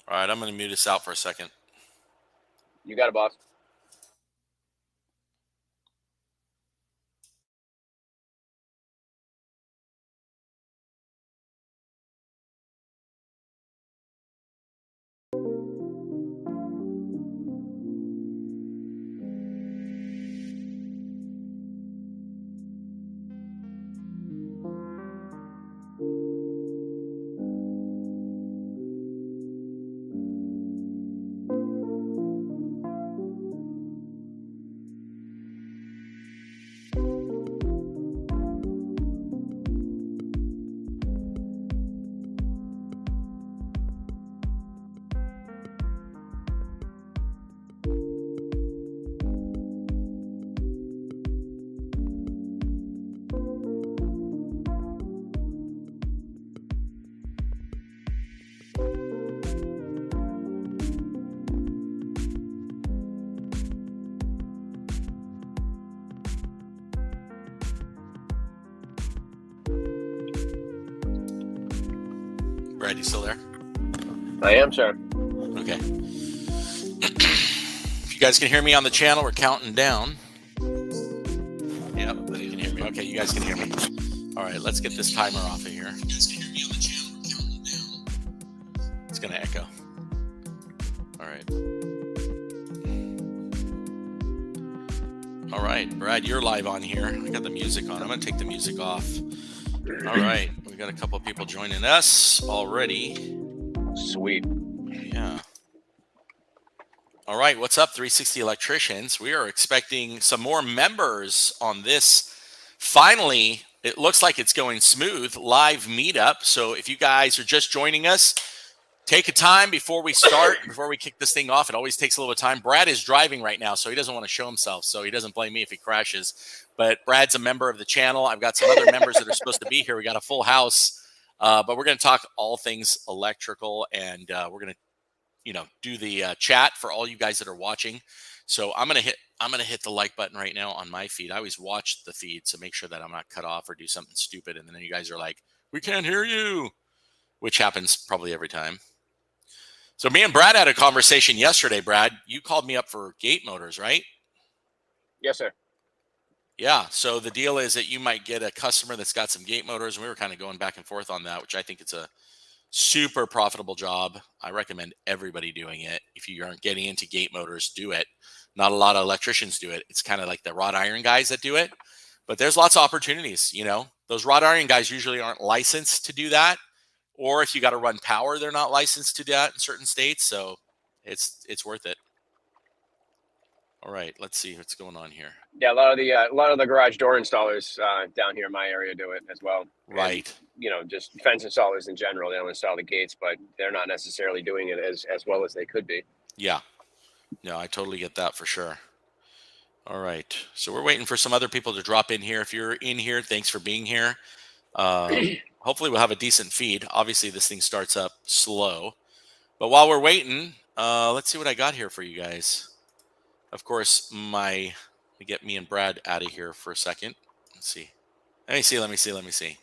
All right, I'm going to mute us out for a second. You got it, boss. Brad, you still there? I am, sir. Okay. If you guys can hear me on the channel, we're counting down. Yep, you can hear me. Okay, you guys can hear me. All right, let's get this timer off of here. You guys can hear me on the channel, we're counting down. It's going to echo. All right. All right, Brad, you're live on here. I got the music on. I'm going to take the music off. All right, we got a couple of people joining us already. Sweet. Yeah. All right, what's up, 360 Electricians? We are expecting some more members on this. Finally, it looks like it's going smooth, live meetup. So if you guys are just joining us, take a time before we start, before we kick this thing off. It always takes a little time. Brad is driving right now, so he doesn't want to show himself, so he doesn't blame me if he crashes. But Brad's a member of the channel. I've got some other members that are supposed to be here. We got a full house, but we're going to talk all things electrical, and we're going to, do the chat for all you guys that are watching. So I'm going to hit the like button right now on my feed. I always watch the feed, so make sure that I'm not cut off or do something stupid, and then you guys are like, "We can't hear you," which happens probably every time. So me and Brad had a conversation yesterday. Brad, you called me up for gate motors, right? Yes, sir. Yeah. So the deal is that you might get a customer that's got some gate motors, and we were kind of going back and forth on that, which I think it's a super profitable job. I recommend everybody doing it. If you aren't getting into gate motors, do it. Not a lot of electricians do it. It's kind of like the wrought iron guys that do it, but there's lots of opportunities. Those wrought iron guys usually aren't licensed to do that. Or if you got to run power, they're not licensed to do that in certain states. So it's worth it. All right, let's see what's going on here. Yeah, a lot of the garage door installers down here in my area do it as well. Right. And, just fence installers in general, they don't install the gates, but they're not necessarily doing it as well as they could be. Yeah. No, I totally get that for sure. All right. So we're waiting for some other people to drop in here. If you're in here, thanks for being here. Hopefully we'll have a decent feed. Obviously, this thing starts up slow. But while we're waiting, let's see what I got here for you guys. Of course, let me get me and Brad out of here for a second. Let's see. Let me see.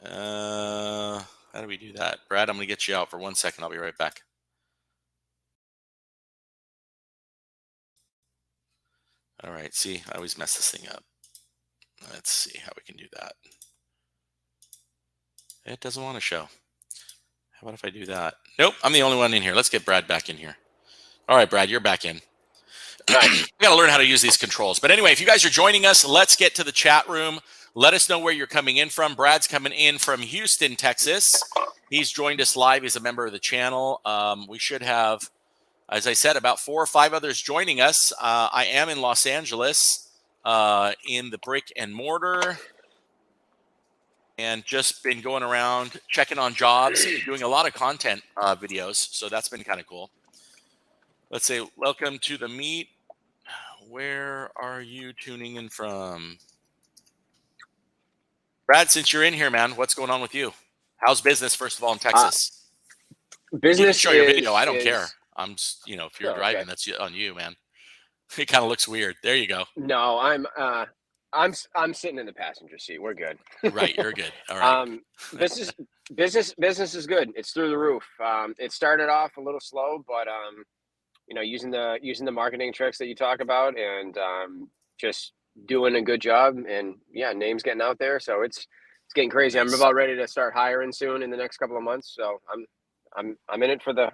How do we do that? Brad, I'm going to get you out for 1 second. I'll be right back. All right. See, I always mess this thing up. Let's see how we can do that. It doesn't want to show. How about if I do that? Nope, I'm the only one in here. Let's get Brad back in here. All right, Brad, you're back in. We got to learn how to use these controls. But anyway, if you guys are joining us, let's get to the chat room. Let us know where you're coming in from. Brad's coming in from Houston, Texas. He's joined us live. He's a member of the channel. We should have, as I said, about 4 or 5 others joining us. I am in Los Angeles in the brick and mortar, and just been going around checking on jobs, doing a lot of content videos. So that's been kind of cool. Let's say, welcome to the meet. Where are you tuning in from? Brad, since you're in here, man, what's going on with you? How's business, first of all, in Texas? Business, you can show your video. I don't care. I'm just, if you're driving, okay. That's on you, man. It kind of looks weird. There you go. No, I'm I'm sitting in the passenger seat. We're good. Right, you're good. All right. This business is good. It's through the roof. It started off a little slow, but using the marketing tricks that you talk about, and just doing a good job, and yeah, names getting out there. So it's getting crazy. I'm Nice. about ready to start hiring soon in the next couple of months. So I'm in it for the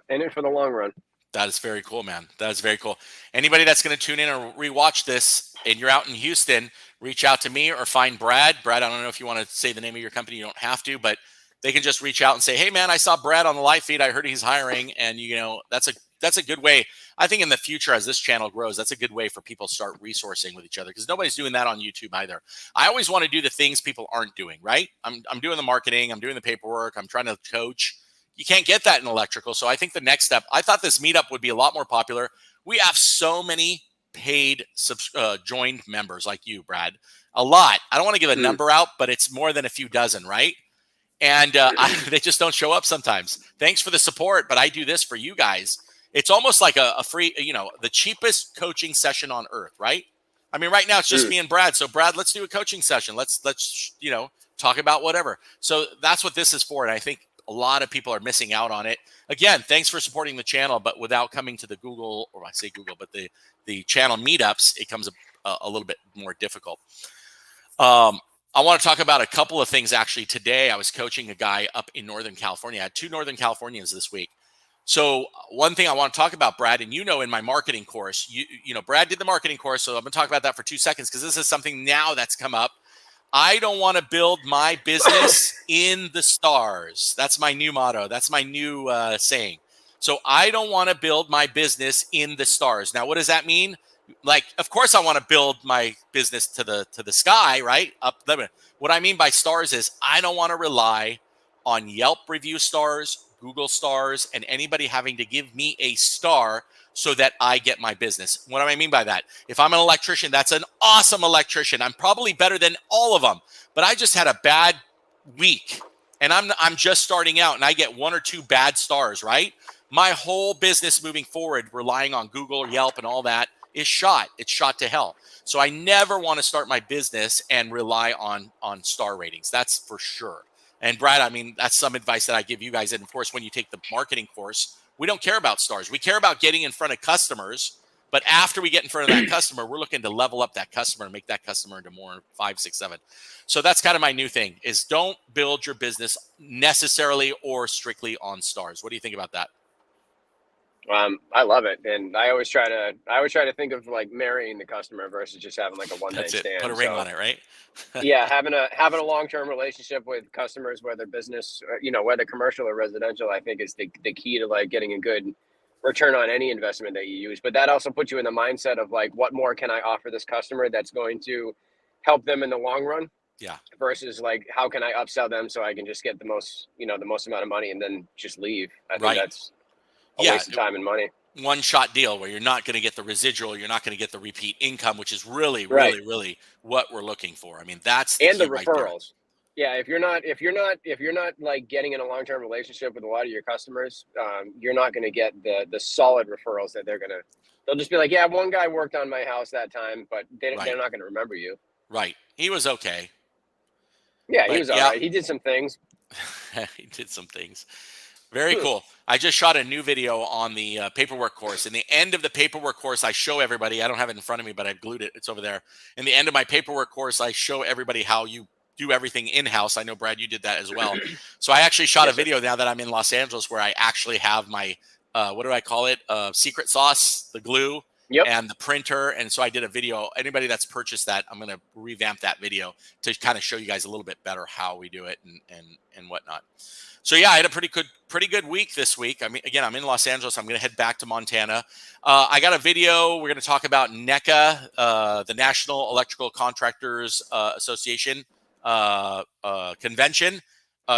long run. That is very cool, man. That is very cool. Anybody that's going to tune in or rewatch this and you're out in Houston, reach out to me or find Brad. Brad, I don't know if you want to say the name of your company. You don't have to, but they can just reach out and say, "Hey, man, I saw Brad on the live feed. I heard he's hiring." And that's a good way. I think in the future, as this channel grows, that's a good way for people to start resourcing with each other, because nobody's doing that on YouTube either. I always want to do the things people aren't doing. Right? I'm doing the marketing. I'm doing the paperwork. I'm trying to coach. You can't get that in electrical. So I think the next step, I thought this meetup would be a lot more popular. We have so many paid joined members like you, Brad. A lot. I don't want to give a number out, but it's more than a few dozen, right? And they just don't show up sometimes. Thanks for the support, but I do this for you guys. It's almost like a free, the cheapest coaching session on earth, right? I mean, right now it's just me and Brad. So Brad, let's do a coaching session. Let's talk about whatever. So that's what this is for. And I think a lot of people are missing out on it. Again, thanks for supporting the channel, but without coming to the Google, or I say Google, but the channel meetups, it comes a little bit more difficult. I want to talk about a couple of things. Actually, today I was coaching a guy up in Northern California. I had 2 Northern Californians this week. So one thing I want to talk about, Brad, and in my marketing course, Brad did the marketing course. So I'm going to talk about that for 2 seconds, because this is something now that's come up. I don't want to build my business in the stars. That's my new motto. That's my new saying. So I don't want to build my business in the stars. Now, what does that mean? Like, of course, I want to build my business to the sky, right? Up there. What I mean by stars is I don't want to rely on Yelp review stars, Google stars, and anybody having to give me a star so that I get my business. What do I mean by that? If I'm an electrician, that's an awesome electrician. I'm probably better than all of them, but I just had a bad week and I'm just starting out and I get 1 or 2 bad stars, right? My whole business moving forward, relying on Google or Yelp and all that, is shot. It's shot to hell. So I never want to start my business and rely on star ratings. That's for sure. And Brad, I mean, that's some advice that I give you guys. And of course, when you take the marketing course, we don't care about stars. We care about getting in front of customers. But after we get in front of that customer, we're looking to level up that customer and make that customer into more 5, 6, 7. So that's kind of my new thing, is don't build your business necessarily or strictly on stars. What do you think about that? I love it, and I always try to think of like marrying the customer versus just having like a one night That's it. stand. Put a ring on it, right? Yeah, having a long term relationship with customers, whether business, whether commercial or residential, I think is the key to like getting a good return on any investment that you use. But that also puts you in the mindset of like, what more can I offer this customer that's going to help them in the long run? Yeah. Versus like, how can I upsell them so I can just get the most amount of money and then just leave? I think Right. that's a waste of time and money. One shot deal where you're not going to get the residual, you're not going to get the repeat income, which is really, Right. really, really what we're looking for. I mean, that's the And the key right there. referrals. Yeah, if you're not like getting in a long term relationship with a lot of your customers, you're not going to get the solid referrals that they'll just be like, yeah, one guy worked on my house that time, but they're Right. not going to remember you. Right. He was okay. Yeah, he But was all yeah, right. He did some things. he did some things. Very cool. I just shot a new video on the paperwork course. In the end of the paperwork course, I show everybody, I don't have it in front of me, but I glued it. It's over there. In the end of my paperwork course, I show everybody how you do everything in-house. I know, Brad, you did that as well. So I actually shot a video now that I'm in Los Angeles where I actually have my, what do I call it? Secret sauce, the glue, Yep. and the printer. And so I did a video. Anybody that's purchased that, I'm going to revamp that video to kind of show you guys a little bit better how we do it and whatnot. So yeah, I had a pretty good week this week. I mean, again, I'm in Los Angeles. I'm going to head back to Montana. I got a video. We're going to talk about NECA, the National Electrical Contractors Association convention.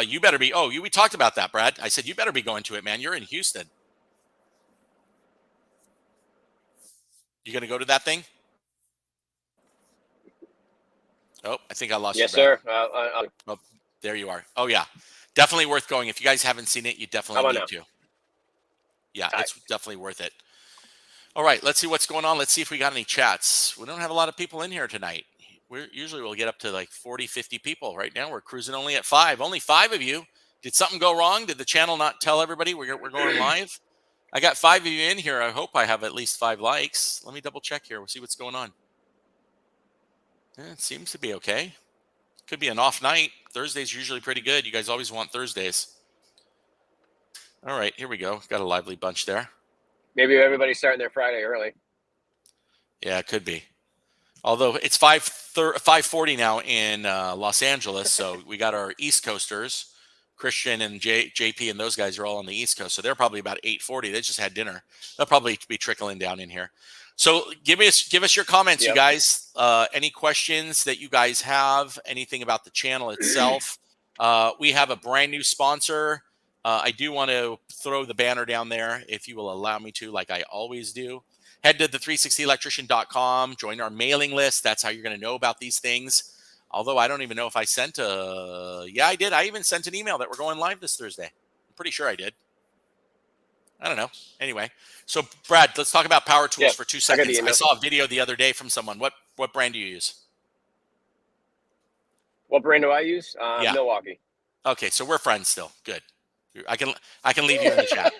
You better be. Oh, we talked about that, Brad. I said you better be going to it, man. You're in Houston. You going to go to that thing? Oh, I think I lost you. Yes, sir. Oh, there you are. Oh yeah. Definitely worth going. If you guys haven't seen it, you definitely need to. Yeah, it's definitely worth it. All right, let's see what's going on. Let's see if we got any chats. We don't have a lot of people in here tonight. we'll get up to like 40, 50 people. Right now we're cruising only at 5. Only 5 of you. Did something go wrong? Did the channel not tell everybody we're going live? I got 5 of you in here. I hope I have at least 5 likes. Let me double check here. We'll see what's going on. It seems to be okay. Could be an off night. Thursday's usually pretty good. You guys always want Thursdays. All right, here we go. Got a lively bunch there. Maybe everybody's starting their Friday early. Yeah, it could be. Although it's 5:40 now in Los Angeles, so we got our East Coasters, Christian and JP and those guys are all on the East Coast, so they're probably about 8:40. They just had dinner. They'll probably be trickling down in here. So give us your comments, you guys. Any questions that you guys have? Anything about the channel itself? We have a brand new sponsor. I do want to throw the banner down there if you will allow me to, like I always do. Head to the 360electrician.com, join our mailing list. That's how you're going to know about these things. Although I don't even know if I sent yeah, I did. I even sent an email that we're going live this Thursday. I'm pretty sure I did. I don't know. Anyway, so Brad, let's talk about power tools for 2 seconds. I saw a video the other day from someone. What brand do you use? What brand do I use? Milwaukee. Okay, so we're friends still. Good. I can leave you in the chat.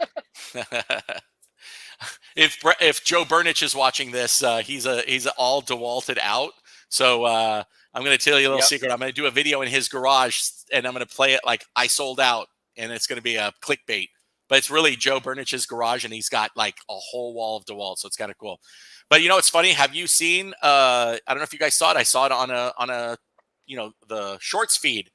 If Joe Burnich is watching this, he's all DeWalted out. So I'm going to tell you a little secret. I'm going to do a video in his garage, and I'm going to play it like I sold out, and it's going to be a clickbait. But it's really Joe Burnich's garage, and he's got like a whole wall of DeWalt, so it's kind of cool. But you know, it's funny. Have you seen? I don't know if you guys saw it. I saw it on a the shorts feed.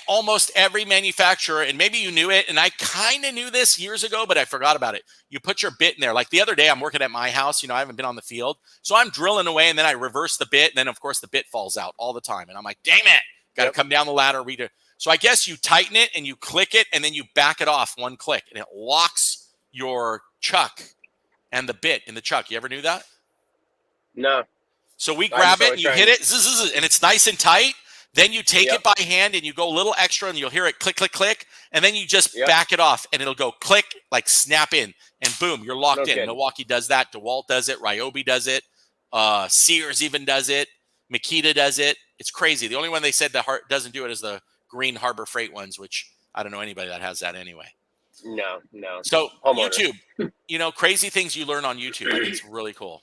Almost every manufacturer, and maybe you knew it, and I kind of knew this years ago, but I forgot about it. You put your bit in there. Like the other day, I'm working at my house. I haven't been on the field. So I'm drilling away, and then I reverse the bit, and then, of course, the bit falls out all the time. And I'm like, dang it. Got to come down the ladder, read it. So I guess you tighten it, and you click it, and then you back it off one click, and it locks your chuck and the bit in the chuck. You ever knew that? No. So we grab it, and you hit it, and it's nice and tight. Then you take it by hand and you go a little extra and you'll hear it click, click, click. And then you just back it off and it'll go click, like snap in, and boom, you're locked in. Milwaukee does that. DeWalt does it. Ryobi does it. Sears even does it. Makita does it. It's crazy. The only one they said that doesn't do it is the Green Harbor Freight ones, which I don't know anybody that has that anyway. No. So YouTube, crazy things you learn on YouTube. I think it's really cool.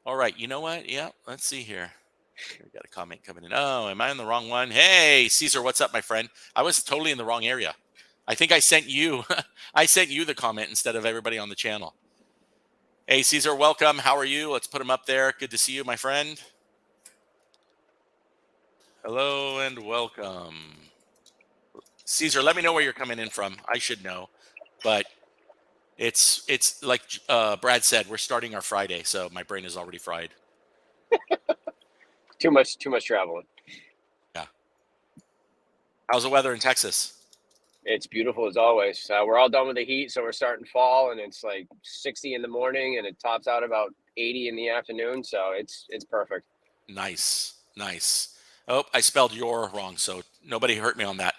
All right. You know what? Yeah. Let's see here. We got a comment coming in. Oh, am I in the wrong one? Hey, Caesar, what's up, my friend? I was totally in the wrong area. I think I sent you the comment instead of everybody on the channel. Hey, Caesar, welcome. How are you? Let's put him up there. Good to see you, my friend. Hello and welcome. Caesar, let me know where you're coming in from. I should know, but it's like Brad said, we're starting our Friday, so my brain is already fried. Too much traveling. Yeah. How's the weather in Texas? It's beautiful as always. We're all done with the heat, so we're starting fall, and it's like 60 in the morning, and it tops out about 80 in the afternoon. So it's perfect. Nice. Oh, I spelled your wrong, so nobody hurt me on that.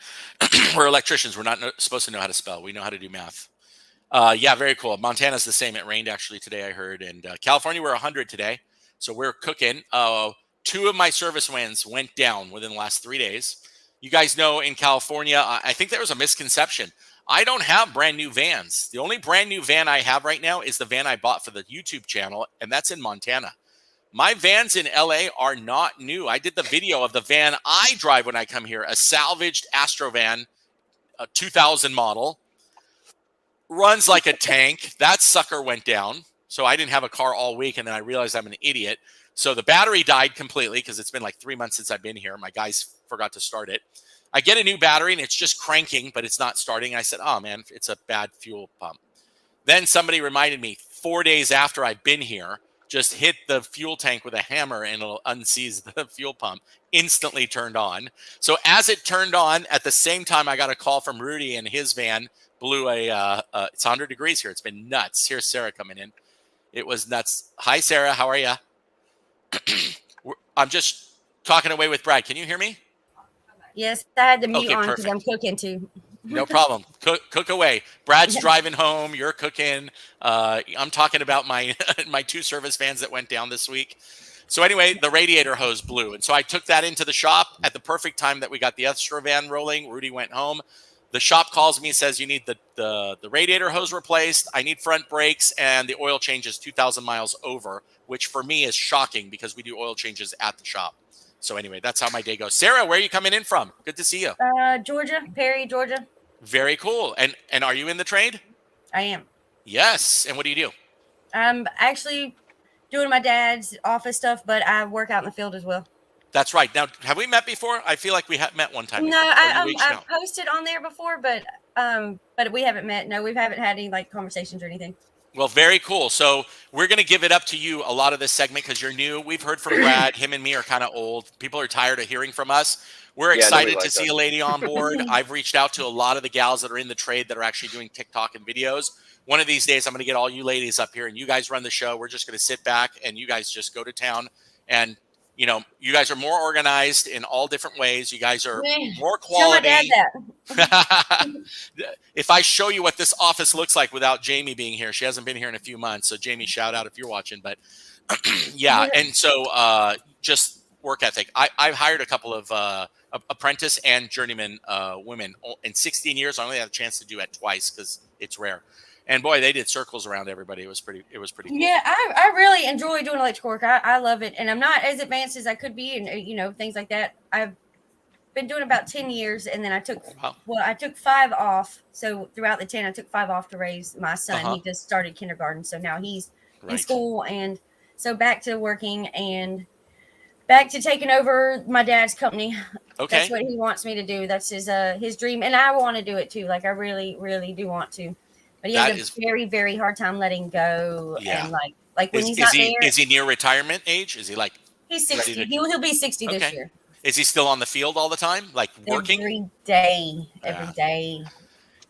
We're electricians. We're not supposed to know how to spell. We know how to do math. Yeah, very cool. Montana's the same. It rained actually today, I heard, and California we're 100 today, so we're cooking. 2 of my service vans went down within the last 3 days. You guys know in California, I think there was a misconception. I don't have brand new vans. The only brand new van I have right now is the van I bought for the YouTube channel, and that's in Montana. My vans in LA are not new. I did the video of the van I drive when I come here, a salvaged Astrovan, a 2000 model. Runs like a tank. That sucker went down. So I didn't have a car all week, and then I realized I'm an idiot. So the battery died completely because it's been like 3 months since I've been here. My guys forgot to start it. I get a new battery and it's just cranking, but it's not starting. I said, oh man, it's a bad fuel pump. Then somebody reminded me 4 days after I've been here, just hit the fuel tank with a hammer and it'll unseize the fuel pump. Instantly turned on. So as it turned on, at the same time, I got a call from Rudy and his van blew it's 100 degrees here. It's been nuts. Here's Sarah coming in. It was nuts. Hi, Sarah. How are you? I'm just talking away with Brad. Can you hear me? Yes, I had the mute on because I'm cooking too. No problem. Cook away. Brad's driving home. You're cooking. I'm talking about my 2 service vans that went down this week. So anyway, the radiator hose blew. And so I took that into the shop at the perfect time that we got the extra van rolling. Rudy went home. The shop calls me, says you need the radiator hose replaced. I need front brakes, and the oil change is 2,000 miles over, which for me is shocking because we do oil changes at the shop. So anyway, that's how my day goes. Sarah, where are you coming in from? Good to see you. Georgia, Perry, Georgia. Very cool. And are you in the trade? I am. Yes. And what do you do? I'm actually doing my dad's office stuff, but I work out in the field as well. That's right. Now, have we met before? I feel like we have met one time. No, I've posted on there before, but we haven't met. No, we haven't had any like conversations or anything. Well, very cool. So we're going to give it up to you a lot of this segment because you're new. We've heard from Brad. Him and me are kind of old. People are tired of hearing from us. We're excited to see a lady on board. I've reached out to a lot of the gals that are in the trade that are actually doing TikTok and videos. One of these days, I'm going to get all you ladies up here and you guys run the show. We're just going to sit back and you guys just go to town. And, you know, you guys are more organized in all different ways. You guys are more quality. Tell my dad that. If I show you what this office looks like without Jamie being here, she hasn't been here in a few months. So Jamie, shout out if you're watching. But yeah. And so just work ethic. I've hired a couple of apprentice and journeyman women in 16 years. I only had a chance to do it twice because it's rare. And boy, they did circles around everybody. It was pretty cool. Yeah, I really enjoy doing electrical work. I love it. And I'm not as advanced as I could be and, you know, things like that. I've been doing about 10 years. And then I took 5 off. So throughout the 10, I took 5 off to raise my son. He just started kindergarten. So now he's in school. And so back to working and back to taking over my dad's company. Okay. That's what he wants me to do. That's his dream. And I want to do it too. Like I really, really do want to. But he has a very, very hard time letting go. Yeah. And like when he's not there. Is he near retirement age? Is he like? He's 60. He'll be 60 this year. Is he still on the field all the time? Like working? Every day.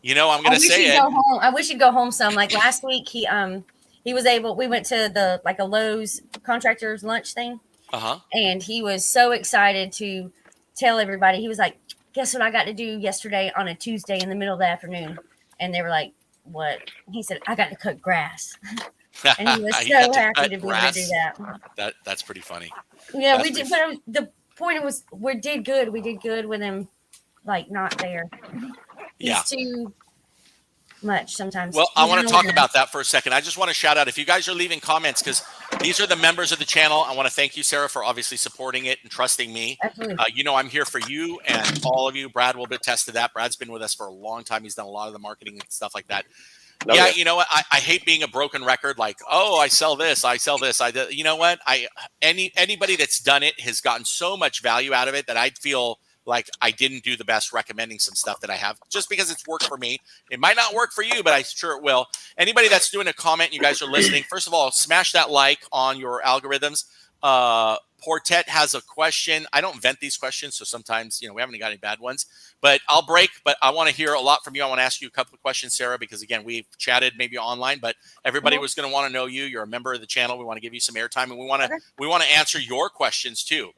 You know, I'm going to say it. I wish he'd go home some. Like last week, he was able, we went to a Lowe's contractors lunch thing. And he was so excited to tell everybody. He was like, guess what I got to do yesterday on a Tuesday in the middle of the afternoon? And they were like, what? He said, I got to cut grass. And he was so happy to be able to do that. That's pretty funny. Yeah, we did. But the point was, we did good. We did good with him, like, not there. He's too much sometimes. Well, I want to talk about that for a second. I just want to shout out, if you guys are leaving comments, because these are the members of the channel. I want to thank you, Sarah, for obviously supporting it and trusting me. Absolutely. You know, I'm here for you and all of you. Brad will attest to that. Brad's been with us for a long time. He's done a lot of the marketing and stuff like that. You know what? I hate being a broken record. Like, oh, I sell this. You know what? Anybody that's done it has gotten so much value out of it that I feel like I didn't do the best recommending some stuff that I have just because it's worked for me. It might not work for you, but I'm sure it will. Anybody that's doing a comment, you guys are listening. First of all, smash that like on your algorithms. Portet has a question. I don't vent these questions, so sometimes, you know, we haven't got any bad ones, but I'll break. But I want to hear a lot from you. I want to ask you a couple of questions, Sarah, because again, we've chatted maybe online, but everybody was going to want to know you. You're a member of the channel. We want to give you some airtime, and we want to answer your questions too.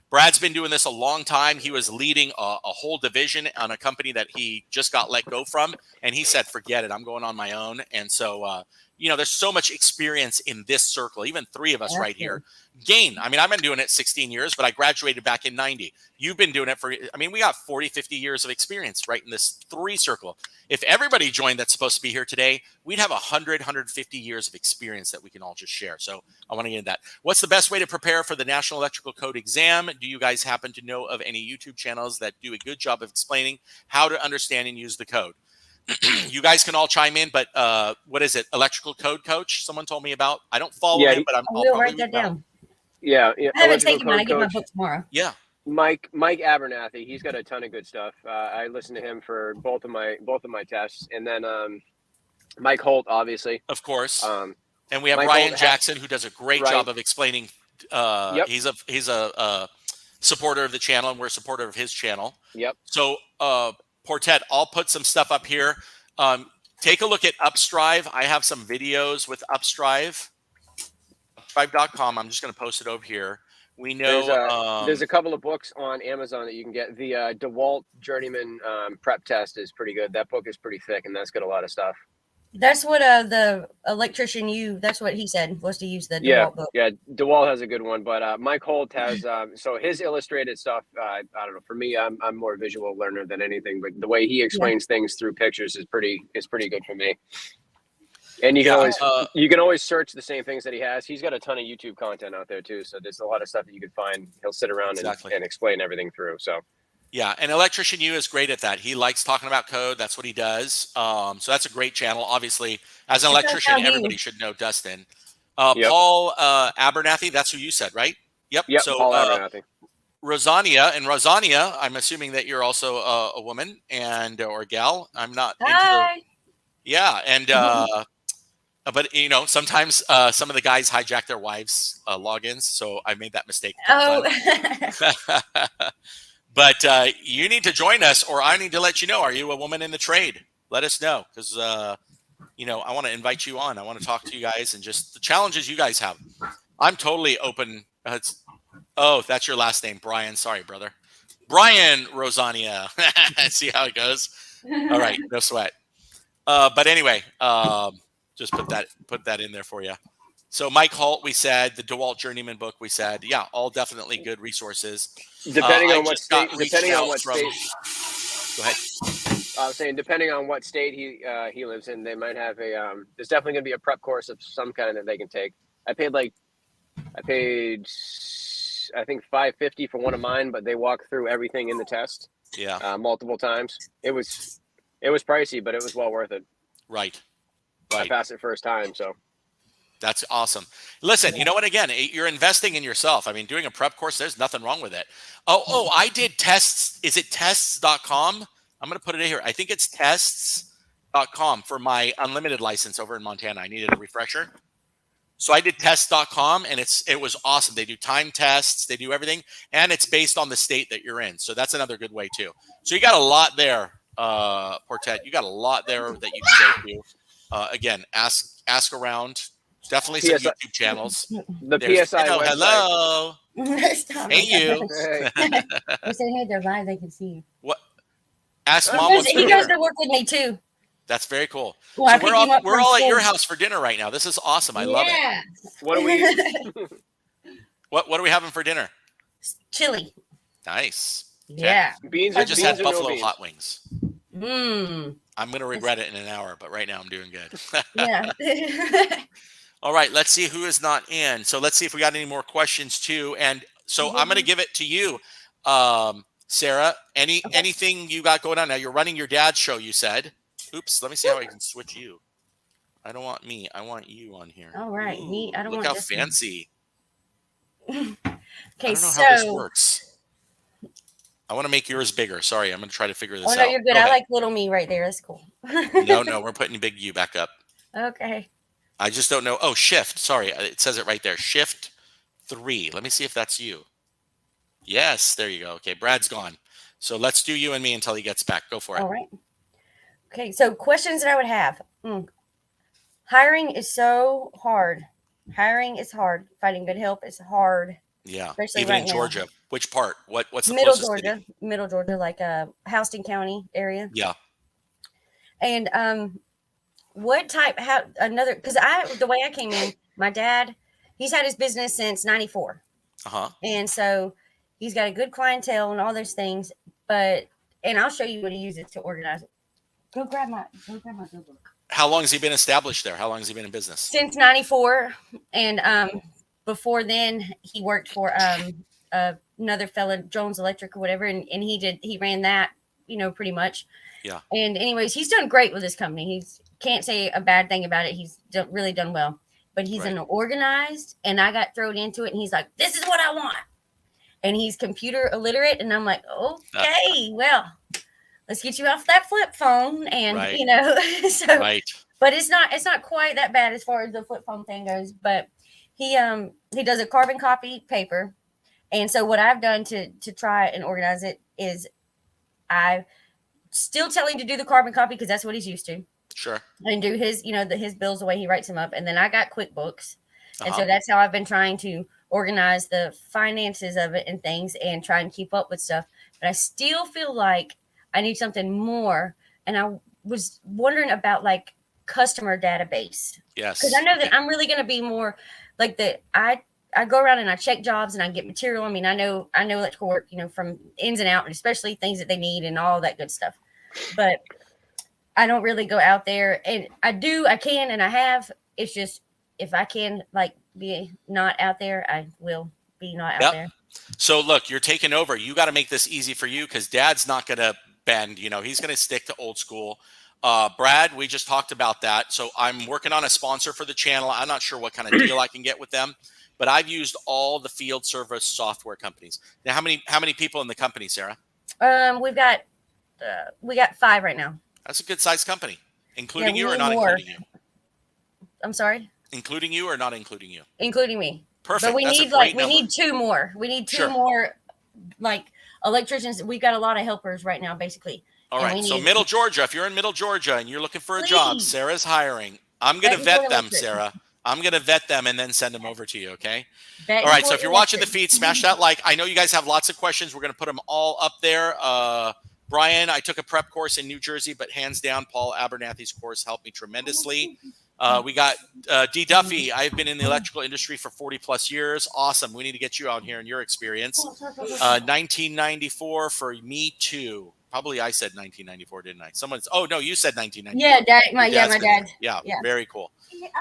Brad's been doing this a long time. He was leading a whole division on a company that he just got let go from, and he said, "Forget it. I'm going on my own." And so, you know, there's so much experience in this circle. Even 3 of us right here. Gain. I mean, I've been doing it 16 years, but I graduated back in 90. You've been doing it for, I mean, we got 40, 50 years of experience right in this 3 circle. If everybody joined that's supposed to be here today, we'd have 100, 150 years of experience that we can all just share. So I want to get into that. What's the best way to prepare for the National Electrical Code exam? Do you guys happen to know of any YouTube channels that do a good job of explaining how to understand and use the code? You guys can all chime in, but what is it? Electrical Code Coach? Someone told me about. I don't follow him, but I'll probably write that down. Yeah, I haven't taken mine. I get my book tomorrow. Yeah. Mike Abernathy, he's got a ton of good stuff. I listen to him for both of my tests, and then Mike Holt, obviously, of course. And we have Ryan Jackson, who does a great job of explaining. He's a supporter of the channel, and we're a supporter of his channel. Yep. So Portet, I'll put some stuff up here. Take a look at Upstrive. I have some videos with Upstrive. Upstrive.com. I'm just going to post it over here. We know there's a couple of books on Amazon that you can get. The DeWalt Journeyman Prep Test is pretty good. That book is pretty thick, and that's got a lot of stuff. That's what the electrician that's what he said, was to use the Yeah, DeWalt book. yeah. DeWalt has a good one, but Mike Holt has so his illustrated stuff. I don't know. For me, I'm more a visual learner than anything, but the way he explains things through pictures is pretty good for me. And you can always search the same things that he has. He's got a ton of YouTube content out there too, so there's a lot of stuff that you can find. He'll sit around and explain everything through. So. Yeah, and Electrician U is great at that. He likes talking about code. That's what he does. So that's a great channel. Obviously, as an electrician, everybody should know Dustin. Yep. Paul Abernathy, that's who you said, right? Yep. Yep. So Paul Abernathy. Rosania, I'm assuming that you're also a woman or a gal. I'm not Hi. into the. Yeah, and but sometimes some of the guys hijack their wives' logins, so I made that mistake. But you need to join us, or I need to let you know. Are you a woman in the trade? Let us know, because I want to invite you on. I want to talk to you guys and just the challenges you guys have. I'm totally open. That's your last name, Brian. Sorry, brother. Brian Rosania. See how it goes. All right, no sweat. But anyway, just put that in there for you. So Mike Holt, we said, the DeWalt Journeyman book, we said, yeah, all definitely good resources. Depending on what state. Go ahead. I was saying, depending on what state he lives in, they might have there's definitely going to be a prep course of some kind that they can take. I paid I think $550 for one of mine, but they walk through everything in the test. Yeah. Multiple times. It was pricey, but it was well worth it. Right. I passed it first time, so. That's awesome. Listen, you know what? Again, you're investing in yourself. I mean, doing a prep course, there's nothing wrong with it. I did tests. Is it tests.com? I'm going to put it in here. I think it's tests.com for my unlimited license over in Montana. I needed a refresher. So I did tests.com, and it was awesome. They do time tests. They do everything, and it's based on the state that you're in. So that's another good way too. So you got a lot there, Portet. You got a lot there that you can go to. Again, ask around. Definitely some YouTube channels. The PSI website. Hello. Hey, you. Hey. We say, hey, they're live. They can see you. What? Ask Mom. He goes to work with me too. That's very cool. Well, so we're all at your house for dinner right now. This is awesome. I love it. What are we? What are we having for dinner? Chili. Nice. Okay. Yeah. I just had buffalo hot wings. I'm going to regret it in an hour, but right now I'm doing good. Yeah. All right, let's see who is not in. So let's see if we got any more questions too. And so I'm going to give it to you, Sarah. Anything you got going on now? You're running your dad's show, you said. Oops, let me see how I can switch you. I don't want me. I want you on here. All right. Ooh, I don't look want how this fancy. Okay, I don't know how this works. I want to make yours bigger. Sorry, I'm going to try to figure this out. Oh, no, you're good. I like little me right there. That's cool. No, we're putting big you back up. Okay. I just don't know. Oh, shift. Sorry, it says it right there. Shift 3. Let me see if that's you. Yes, there you go. Okay, Brad's gone. So let's do you and me until he gets back. Go for it. All right. Okay, so questions that I would have. Hiring is so hard. Hiring is hard. Finding good help is hard. Yeah, especially even right in Georgia. Now. Which part? What's the Middle closest Georgia? city? Middle Georgia, like Houston County area. Yeah. And what type? Because the way I came in, my dad, he's had his business since '94. And so he's got a good clientele and all those things. And I'll show you what he uses to organize it. Go grab my good book. How long has he been established there? How long has he been in business? Since '94, and before then he worked for another fella, Jones Electric or whatever, and he ran that, pretty much. Yeah. And anyways, he's done great with this company. He's can't say a bad thing about it. He's really done well. But he's organized, and I got thrown into it, and he's like, "This is what I want." And he's computer illiterate, and I'm like, "Okay, well, let's get you off that flip phone." And so. Right. But it's not quite that bad as far as the flip phone thing goes. But he does a carbon copy paper, and so what I've done to try and organize it is I still tell him to do the carbon copy because that's what he's used to. Sure. And do his his bills the way he writes them up, and then I got QuickBooks, and so that's how I've been trying to organize the finances of it and things, and try and keep up with stuff. But I still feel like I need something more, and I was wondering about like customer database. Yes. Because I know that I'm really going to be more like I go around and I check jobs and I get material. I mean, I know electrical work, from ins and out, and especially things that they need and all that good stuff. But I don't really go out there, and I can, and I have. It's just if I can be not out there, I will be not out there. So look, you're taking over. You got to make this easy for you because Dad's not going to bend. He's going to stick to old school. Brad, we just talked about that. So I'm working on a sponsor for the channel. I'm not sure what kind of deal I can get with them, but I've used all the field service software companies. Now, how many people in the company, Sarah? We got 5 right now. That's a good sized company, including you or not including you? I'm sorry? Including you or not including you? Including me. Perfect. But we need 2 more. We need 2 more electricians. We've got a lot of helpers right now, basically. All right. So Middle Georgia, if you're in Middle Georgia and you're looking for a job, Sarah's hiring. I'm going to vet them, Sarah. I'm going to vet them and then send them over to you. Okay. All right. So if you're watching the feed, smash that like. I know you guys have lots of questions. We're going to put them all up there. Brian, I took a prep course in New Jersey, but hands down, Paul Abernathy's course helped me tremendously. We got D. Duffy. I've been in the electrical industry for 40 plus years. Awesome. We need to get you out here and your experience. 1994 for me too. Probably I said 1994, didn't I? No, you said 1994. Yeah, my dad. Yeah, very cool.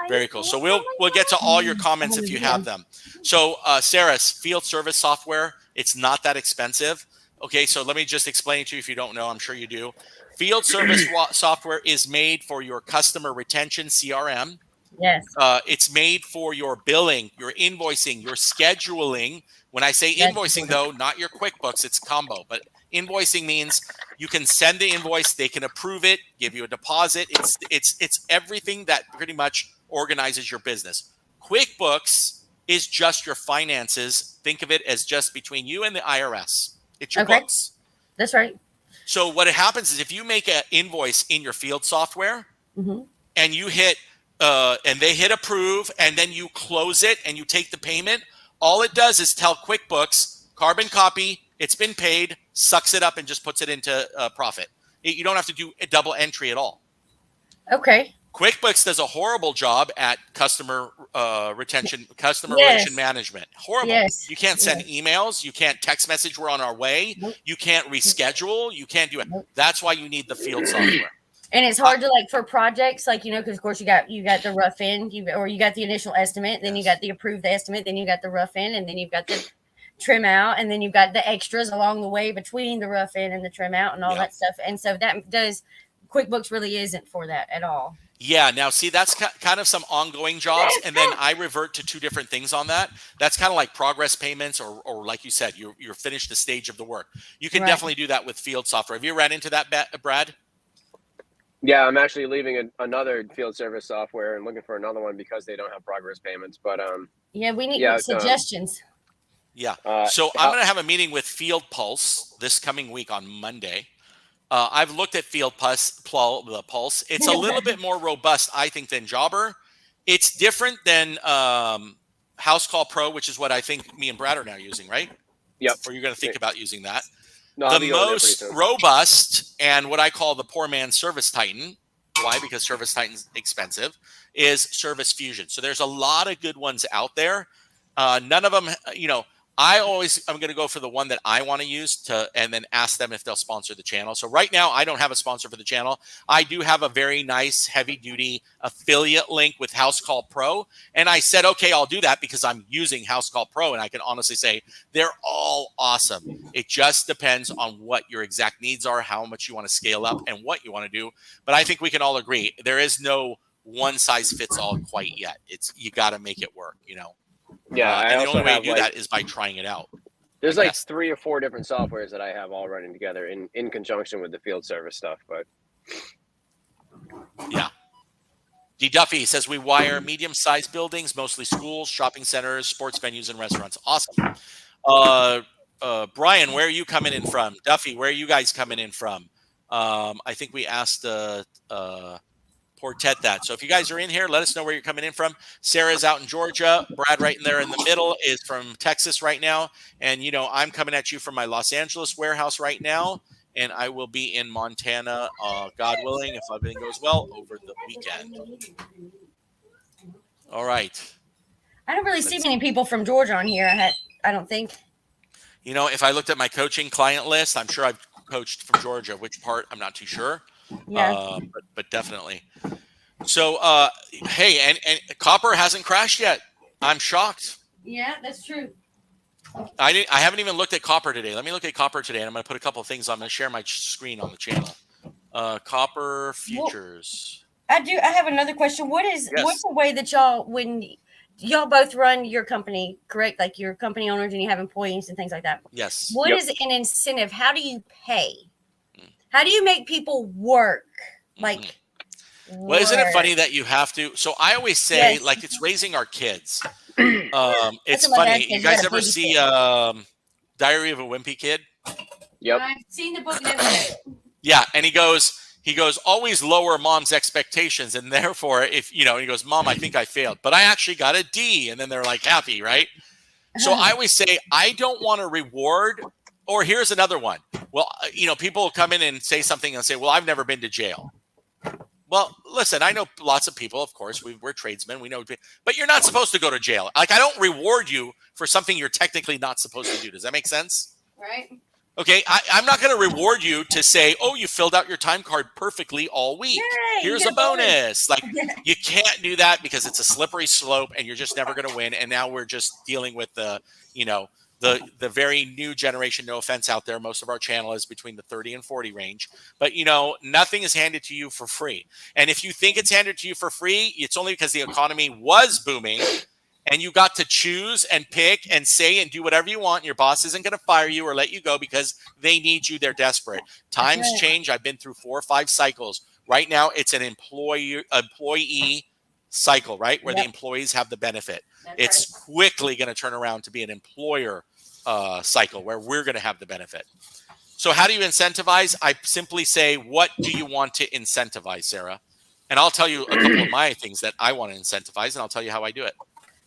Very cool. So we'll get to all your comments if you have them. So Sarah's field service software, it's not that expensive. Okay, so let me just explain it to you if you don't know. I'm sure you do. Field service software is made for your customer retention, CRM. Yes. It's made for your billing, your invoicing, your scheduling. When I say invoicing, though, not your QuickBooks, it's combo. But invoicing means you can send the invoice, they can approve it, give you a deposit. It's everything that pretty much organizes your business. QuickBooks is just your finances. Think of it as just between you and the IRS. It's your books. That's right. So what happens is if you make an invoice in your field software and you hit and they hit approve and then you close it and you take the payment, all it does is tell QuickBooks, carbon copy, it's been paid, sucks it up and just puts it into profit. You don't have to do a double entry at all. Okay. QuickBooks does a horrible job at customer retention, relation management. Horrible. Yes. You can't send emails. You can't text message, we're on our way. Nope. You can't reschedule. You can't do it. Nope. That's why you need the field software. And it's hard to for projects, because of course you got the rough end, you got the initial estimate, then you got the approved estimate, then you got the rough end, and then you've got the trim out, and then you've got the extras along the way between the rough end and the trim out and all that stuff. And so QuickBooks really isn't for that at all. Yeah. Now, see, that's kind of some ongoing jobs. And then I revert to 2 different things on that. That's kind of like progress payments or like you said, you're finished the stage of the work. You can definitely do that with field software. Have you ran into that, Brad? Yeah, I'm actually leaving another field service software and looking for another one because they don't have progress payments. But we need suggestions. So I'm going to have a meeting with Field Pulse this coming week on Monday. I've looked at Field Pulse. It's a little bit more robust, I think, than Jobber. It's different than House Call Pro, which is what I think me and Brad are now using, right? Yep. Or you're going to think about using that. No, the most robust and what I call the poor man's Service Titan. Why? Because Service Titan's expensive. Is Service Fusion. So there's a lot of good ones out there. None of them, I'm going to go for the one that I want to use and then ask them if they'll sponsor the channel. So right now I don't have a sponsor for the channel. I do have a very nice heavy duty affiliate link with House Call Pro. And I said, okay, I'll do that because I'm using House Call Pro. And I can honestly say they're all awesome. It just depends on what your exact needs are, how much you want to scale up and what you want to do. But I think we can all agree there is no one size fits all quite yet. You got to make it work, Yeah, and the only way you do that is by trying it out. There's 3 or 4 different softwares that I have all running together in conjunction with the field service stuff. But yeah, D. Duffy says we wire medium-sized buildings, mostly schools, shopping centers, sports venues, and restaurants. Awesome. Brian, where are you coming in from? Duffy, where are you guys coming in from? I think we asked Portet that. So if you guys are in here, let us know where you're coming in from. Sarah's out in Georgia. Brad right in there in the middle is from Texas right now. And, I'm coming at you from my Los Angeles warehouse right now. and I will be in Montana, God willing, if everything goes well, over the weekend. All right. I don't really see many people from Georgia on here. I don't think. You know, if I looked at my coaching client list, I'm sure I've coached from Georgia. Which part, I'm not too sure. Yeah. But definitely. So, hey, and copper hasn't crashed yet. I'm shocked. Yeah, that's true. I haven't even looked at copper today. Let me look at copper today. And I'm going to put a couple of things. I'm going to share my screen on the channel. Copper futures. I have another question. What's the way that when y'all both run your company, correct? Like your company owners and you have employees and things like that. Yes. What is an incentive? How do you pay? How do you make people work? Like, well, isn't it funny that you have to? So I always say, like, it's raising our kids. It's funny. You guys ever see Diary of a Wimpy Kid? Yep. I've seen the book. Never read it. Yeah, and he goes, always lower mom's expectations, and therefore, if he goes, Mom, I think I failed, but I actually got a D, and then they're like happy, right? So I always say, I don't want to reward. Or here's another one. Well, people will come in and say something and say, well, I've never been to jail. Well, listen, I know lots of people, of course, we're tradesmen, we know, but you're not supposed to go to jail. Like, I don't reward you for something you're technically not supposed to do. Does that make sense? Right. Okay, I'm not going to reward you to say, oh, you filled out your time card perfectly all week. Yay, here's a bonus. Like, you can't do that because it's a slippery slope and you're just never going to win. And now we're just dealing with the very new generation. No offense out there. Most of our channel is between the 30 and 40 range. But, nothing is handed to you for free. And if you think it's handed to you for free, it's only because the economy was booming and you got to choose and pick and say and do whatever you want. Your boss isn't going to fire you or let you go because they need you. They're desperate. Times change. I've been through 4 or 5 cycles. Right now, it's an employee cycle, right? Where the employees have the benefit. It's quickly going to turn around to be an employer cycle where we're going to have the benefit. So how do you incentivize? I simply say, what do you want to incentivize, Sarah? And I'll tell you a couple of my things that I want to incentivize, and I'll tell you how I do it.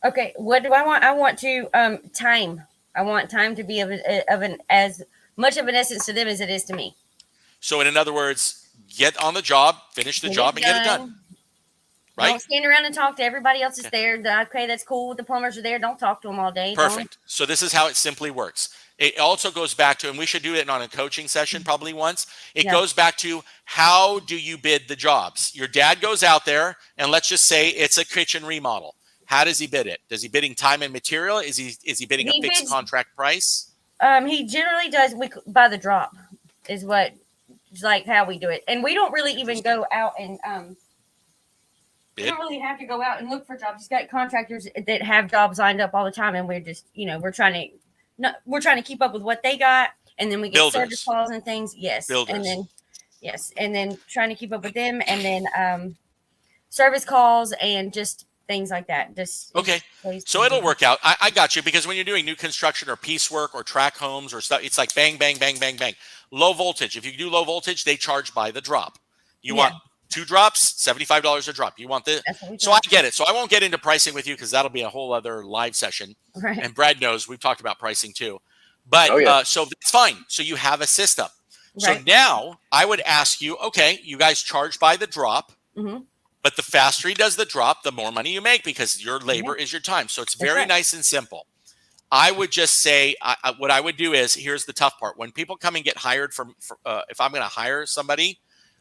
Okay, what do I want? I want to time. I want time to be of as much of an essence to them as it is to me. So in other words, get on the job, finish the job, and get it done. Right? Don't stand around and talk to everybody else that's there. Okay, that's cool. The plumbers are there. Don't talk to them all day. Perfect. So this is how it simply works. It also goes back to, and we should do it on a coaching session probably once. It goes back to, how do you bid the jobs? Your dad goes out there, and let's just say it's a kitchen remodel. How does he bid it? Does he bidding time and material? Is he bidding a fixed contract price? He generally does by the drop is what like how we do it. And we don't really even go out and we don't really have to go out and look for jobs. He's got contractors that have jobs lined up all the time, and we're just we're trying to keep up with what they got, and then we get service calls and things. Yes. Builders. And then trying to keep up with them, and then service calls and just things like that. Okay. So it'll work out. I got you, because when you're doing new construction or piecework or track homes or stuff, it's like bang, bang, bang, bang, bang. Low voltage. If you do low voltage, they charge by the drop. You want 2 drops, $75 a drop. You want this. So I get it. So I won't get into pricing with you because that'll be a whole other live session. Right. And Brad knows we've talked about pricing too. But so that's fine. So you have a system. So now I would ask you, okay, you guys charge by the drop. Mm-hmm. But the faster he does the drop, the more money you make, because your labor is your time. So it's very nice and simple. I would just say, what I would do is, here's the tough part. When people come and get hired if I'm going to hire somebody,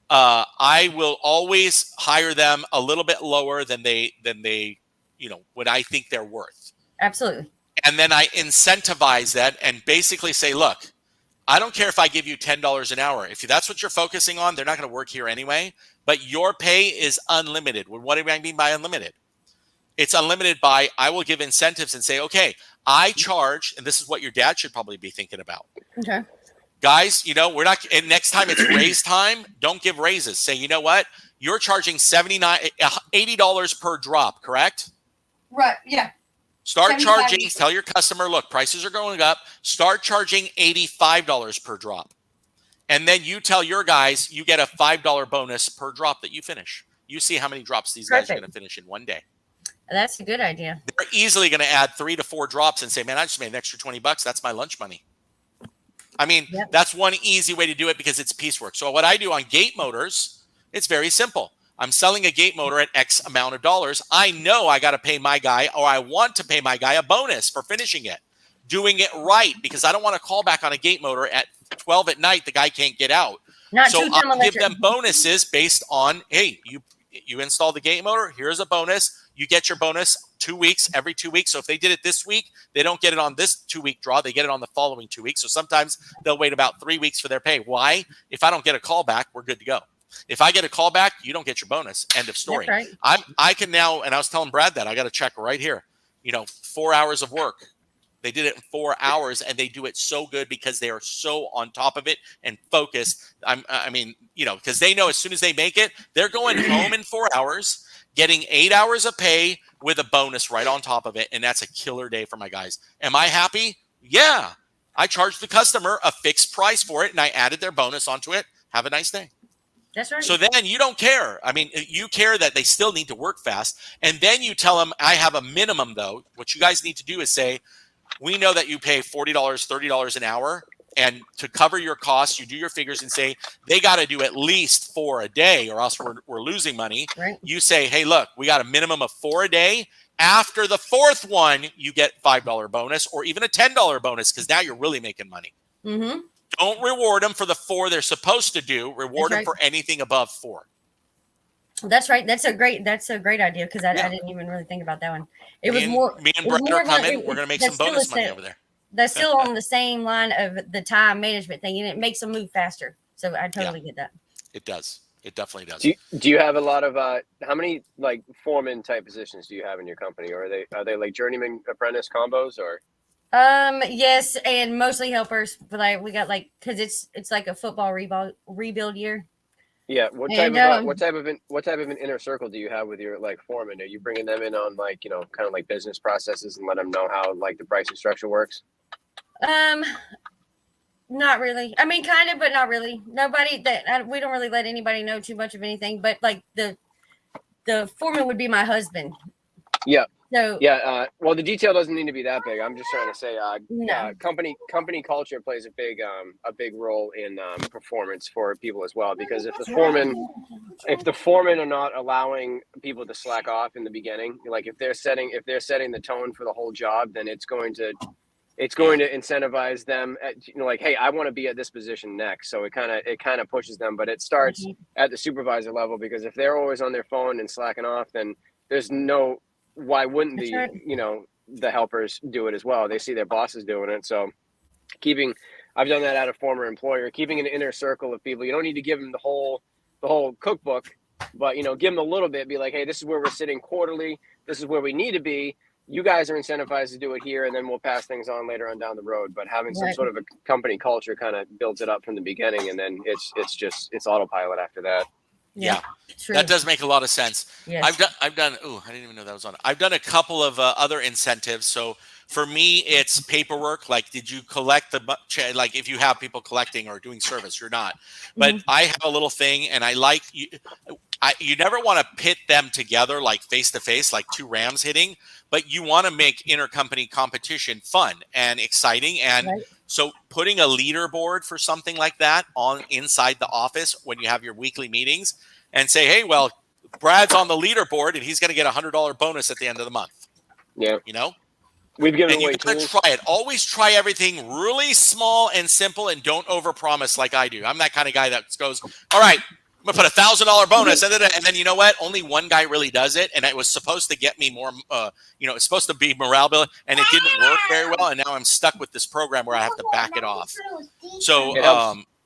I will always hire them a little bit lower than they what I think they're worth. Absolutely. And then I incentivize that and basically say, look, I don't care if I give you $10 an hour. If that's what you're focusing on, they're not going to work here anyway. But your pay is unlimited. What do I mean by unlimited? It's unlimited by, I will give incentives and say, okay, I charge, and this is what your dad should probably be thinking about. Okay. Guys, we're not, and next time it's raise time, don't give raises. Say, you know what? You're charging $80 per drop, correct? Right, yeah. Start charging, tell your customer, look, prices are going up. Start charging $85 per drop. And then you tell your guys you get a $5 bonus per drop that you finish. You see how many drops these guys are going to finish in one day. That's a good idea. They're easily going to add 3 to 4 drops and say, man, I just made an extra $20. That's my lunch money. I mean, Yep. that's one easy way to do it because it's piecework. So what I do on gate motors, it's very simple. I'm selling a gate motor at X amount of dollars. I know I got to pay my guy, or I want to pay my guy a bonus for finishing it, doing it right, because I don't want to call back on a gate motor at 12 at night. The guy can't get out. Not So two-time I'll give electric. them bonuses based on, hey, you install the gate motor, here's a bonus. You get your bonus 2 weeks, every 2 weeks. So if they did it this week, they don't get it on this 2-week draw. They get it on the following 2 weeks. So sometimes they'll wait about 3 weeks for their pay. Why? If I don't get a call back, we're good to go. If I get a call back, you don't get your bonus. End of story. That's right. I can now, and I was telling Brad that I got to check right here. 4 hours of work. They did it in 4 hours, and they do it so good because they are so on top of it and focused. Because they know as soon as they make it, they're going home in 4 hours, getting 8 hours of pay with a bonus right on top of it, and that's a killer day for my guys. Am I happy? Yeah. I charged the customer a fixed price for it, and I added their bonus onto it. Have a nice day. That's right. So then you don't care. I mean, you care that they still need to work fast. And then you tell them, I have a minimum, though. What you guys need to do is say, we know that you pay $40, $30 an hour. And to cover your costs, you do your figures and say, they got to do at least 4 a day or else we're losing money. Right. You say, hey, look, we got a minimum of 4 a day. After the 4th one, you get $5 bonus or even a $10 bonus because now you're really making money. Mm-hmm. Don't reward them for the 4 they're supposed to do. Reward them for anything above 4. That's right. That's a great idea because I didn't even really think about that one. Me and Brett are coming. We're going to make some bonus money over there. That's still on the same line of the time management thing, and it makes them move faster. So I totally get that. It does. It definitely does. Do you have a lot of how many like foreman type positions do you have in your company, or are they like journeyman apprentice combos or? Yes, and mostly helpers. But like we got because it's like a football rebuild year. Yeah. What type of an inner circle do you have with your like foreman? Are you bringing them in on like kind of like business processes and let them know how like the pricing structure works? Not really. I mean, kind of, but not really. Nobody we don't really let anybody know too much of anything. But like the foreman would be my husband. Yeah. So yeah. Well, the detail doesn't need to be that big. I'm just trying to say, no. company culture plays a big role in performance for people as well. Because if the foremen are not allowing people to slack off in the beginning, like if they're setting the tone for the whole job, then it's going to incentivize them at, like, hey, I want to be at this position next. So it kind of pushes them, but it starts at the supervisor level, because if they're always on their phone and slacking off, then there's why wouldn't the helpers do it as well? They see their bosses doing it. So I've done that at a former employer, keeping an inner circle of people. You don't need to give them the whole cookbook, but give them a little bit, be like, hey, this is where we're sitting quarterly. This is where we need to be. You guys are incentivized to do it here, and then we'll pass things on later on down the road. But having some sort of a company culture kind of builds it up from the beginning, and then it's autopilot after that. Yeah, true. That does make a lot of sense. Yes. I've done. Oh, I didn't even know that was on. I've done a couple of other incentives. So for me, it's paperwork. Like, did you collect like if you have people collecting or doing service, you're not. But I have a little thing, and I like you. You never want to pit them together like face to face, like two rams hitting. But you want to make intercompany competition fun and exciting. And so putting a leaderboard for something like that on inside the office when you have your weekly meetings and say, hey, well, Brad's on the leaderboard and he's going to get $100 bonus at the end of the month. Yeah. We've given away tools. Try it. Always try everything really small and simple, and don't overpromise like I do. I'm that kind of guy that goes, all right, I'm going to put $1,000 bonus. And then you know what? Only one guy really does it. And it was supposed to get me more, it's supposed to be morale building, and it didn't work very well. And now I'm stuck with this program where I have to back it off. So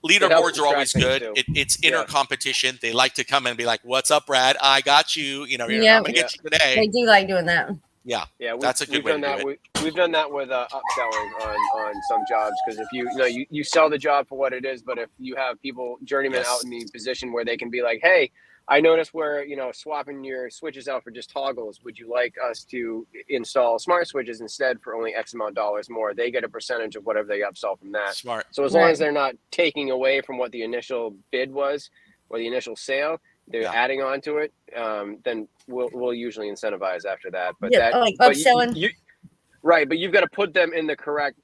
leaderboards are always good. It's inner competition. They like to come and be like, what's up, Brad? I got you. I'm going to get you today. They do like doing that. Yeah, that's a good way to do it. We've done that with upselling on some jobs, because if you sell the job for what it is, but if you have people journeymen out in the position where they can be like, hey, I noticed we're swapping your switches out for just toggles. Would you like us to install smart switches instead for only X amount of dollars more? They get a percentage of whatever they upsell from that. Smart. So as long as they're not taking away from what the initial bid was or the initial sale, they're adding on to it, then we'll usually incentivize after that. But upselling. Right, but you've got to put them in the correct,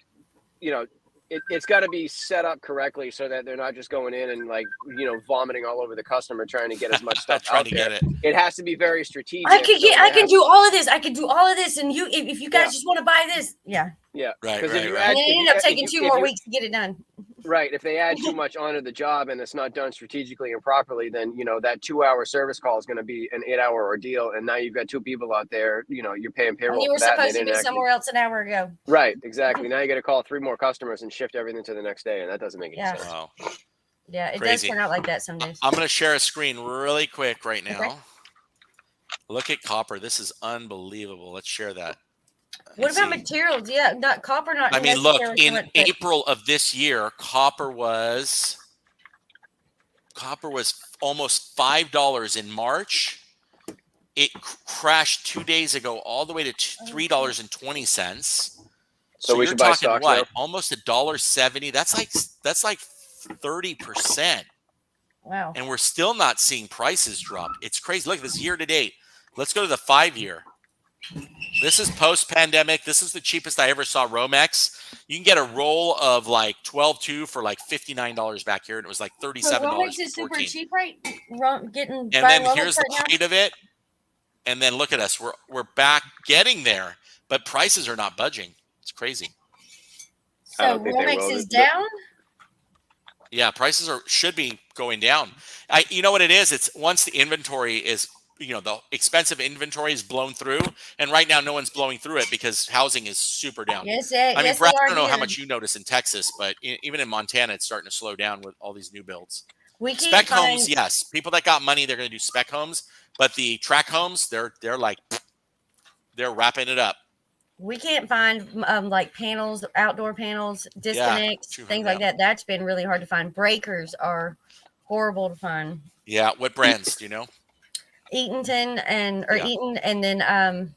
it's got to be set up correctly so that they're not just going in and like, you know, vomiting all over the customer trying to get as much stuff Trying out to there. get it. It has to be very strategic. I can so I can do all of this. I can do all of this, and if you guys just want to buy this, yeah. Yeah, Right, because right, if you right. add, And it if you ended up add- taking if 2 you- more if you- weeks to get it done. Right. If they add too much onto the job and it's not done strategically and properly, then, you know, that 2-hour service call is going to be an 8-hour ordeal. And now you've got 2 people out there, you know, you're paying And payroll you were for that. supposed to be somewhere else an hour ago. Right. Exactly. Now you got to call 3 more customers and shift everything to the next day. And that doesn't make any Yeah. sense. Wow. Yeah, it Crazy. does turn out like that some days. I'm going to share a screen really quick right now. Okay. Look at copper. This is unbelievable. Let's share that. What about materials? Yeah, not copper, not I mean, look, necessarily so in much, but April of this year, copper was almost $5 in March. It crashed 2 days ago all the way to $3.20. So we you're should buy talking stocks what? now? Almost $1.70. That's like 30%. wow. And we're still not seeing prices drop. It's crazy. Look at this year to date. Let's go to the 5-year. This is post-pandemic. This is the cheapest I ever saw Romex. You can get a roll of like 12.2 for like $59 back here, and it was like $37. So Rolex is for super 14. cheap, right? Getting And buying then Rolex here's the right now? height of it. And then look at us. We're back getting there, but prices are not budging. It's crazy. I So don't think they Rolex will. is down. Yeah, prices should be going down. You know what it is? It's once the inventory is, you know, the expensive inventory is blown through, and right now no one's blowing through it because housing is super down. Yes, I mean, yes, Brad, they I are don't know how here. much you notice in Texas, but even in Montana, it's starting to slow down with all these new builds. We can't Spec find, homes, yes. People that got money, they're going to do spec homes, but the track homes, they're like, they're wrapping it up. we can't find like panels, outdoor panels, disconnects, 200 things like amp. that. That's been really hard to find. Breakers are horrible to find. Yeah, what brands do you know? Eaton, and then